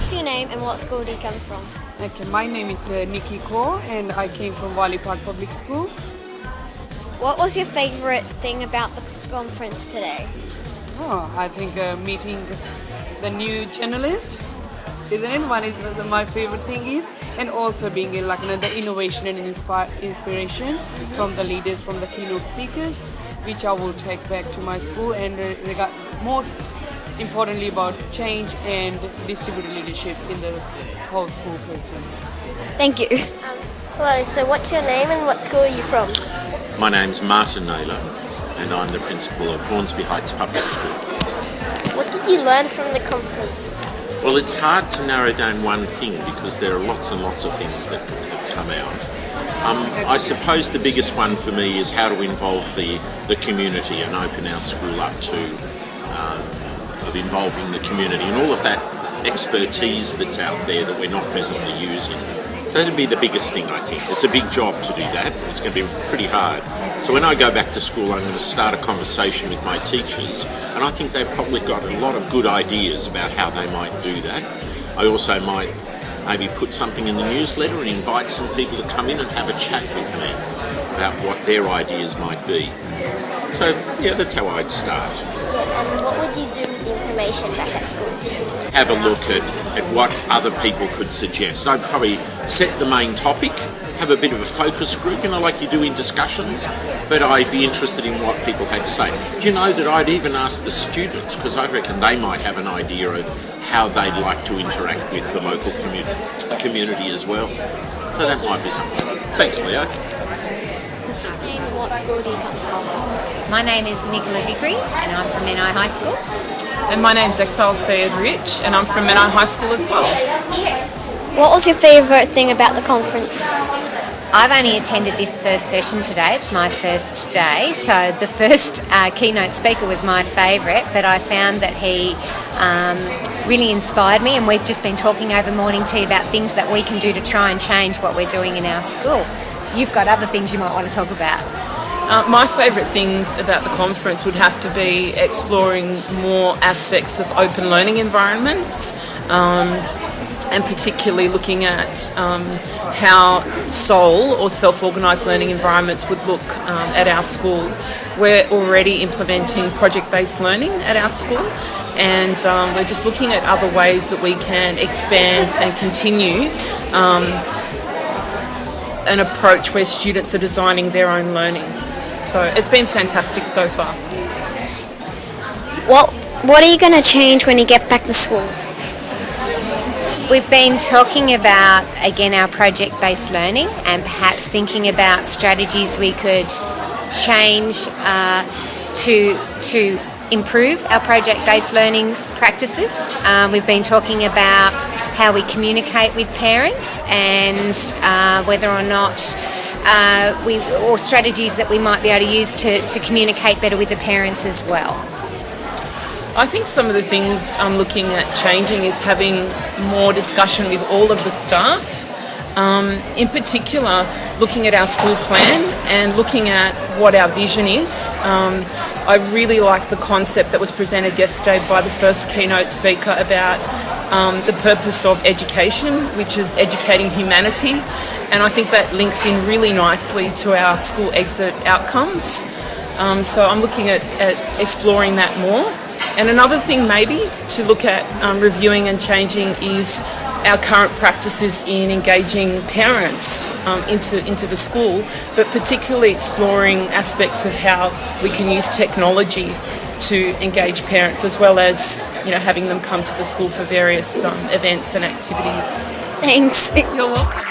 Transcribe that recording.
What's your name and what school do you come from? Okay, my name is Nikki Kaur and I came from Wally Park Public School. What was your favourite thing about the conference today? I think meeting the new journalist, isn't it? One is my favorite thing is, and also being in the innovation and inspiration from the leaders, from the keynote speakers, which I will take back to my school and most importantly about change and distributed leadership in the whole school curriculum. Thank you. Hello, so what's your name and what school are you from? My name's Martin Naylor and I'm the principal of Hornsby Heights Public School. What did you learn from the conference? Well, it's hard to narrow down one thing because there are lots and lots of things that have come out. I suppose the biggest one for me is how to involve the community and open our school up to of involving the community and all of that expertise that's out there that we're not presently using. So that'd be the biggest thing, I think. It's a big job to do that. It's going to be pretty hard. So when I go back to school, I'm going to start a conversation with my teachers, and I think they've probably got a lot of good ideas about how they might do that. I also might maybe put something in the newsletter and invite some people to come in and have a chat with me about what their ideas might be. So, yeah, that's how I'd start. And what would you do with the information back at school? Have a look at what other people could suggest. I'd probably set the main topic, have a bit of a focus group, like you do in discussions, but I'd be interested in what people had to say. Do you know that I'd even ask the students, because I reckon they might have an idea of how they'd like to interact with the local community as well. So that might be something. Thanks, Leo. What school do you come from? My name is Nicola Vickery and I'm from Menai High School. And my name's Ekbal Sayed Rich and I'm from Menai High School as well. What was your favourite thing about the conference? I've only attended this first session today. It's my first day. So the first keynote speaker was my favourite, but I found that he really inspired me, and we've just been talking over morning tea about things that we can do to try and change what we're doing in our school. You've got other things you might want to talk about. My favourite things about the conference would have to be exploring more aspects of open learning environments, and particularly looking at how SOL or self-organised learning environments would look at our school. We're already implementing project-based learning at our school, and we're just looking at other ways that we can expand and continue an approach where students are designing their own learning. So it's been fantastic so far. What are you going to change when you get back to school? We've been talking about, again, our project-based learning and perhaps thinking about strategies we could change to improve our project-based learning practices. We've been talking about how we communicate with parents and whether or not or strategies that we might be able to use to communicate better with the parents as well. I think some of the things I'm looking at changing is having more discussion with all of the staff. In particular, looking at our school plan and looking at what our vision is. I really like the concept that was presented yesterday by the first keynote speaker about the purpose of education, which is educating humanity, and I think that links in really nicely to our school exit outcomes. So I'm looking at exploring that more. And another thing maybe to look at reviewing and changing is our current practices in engaging parents into the school, but particularly exploring aspects of how we can use technology to engage parents, as well as having them come to the school for various events and activities. Thanks. You're welcome.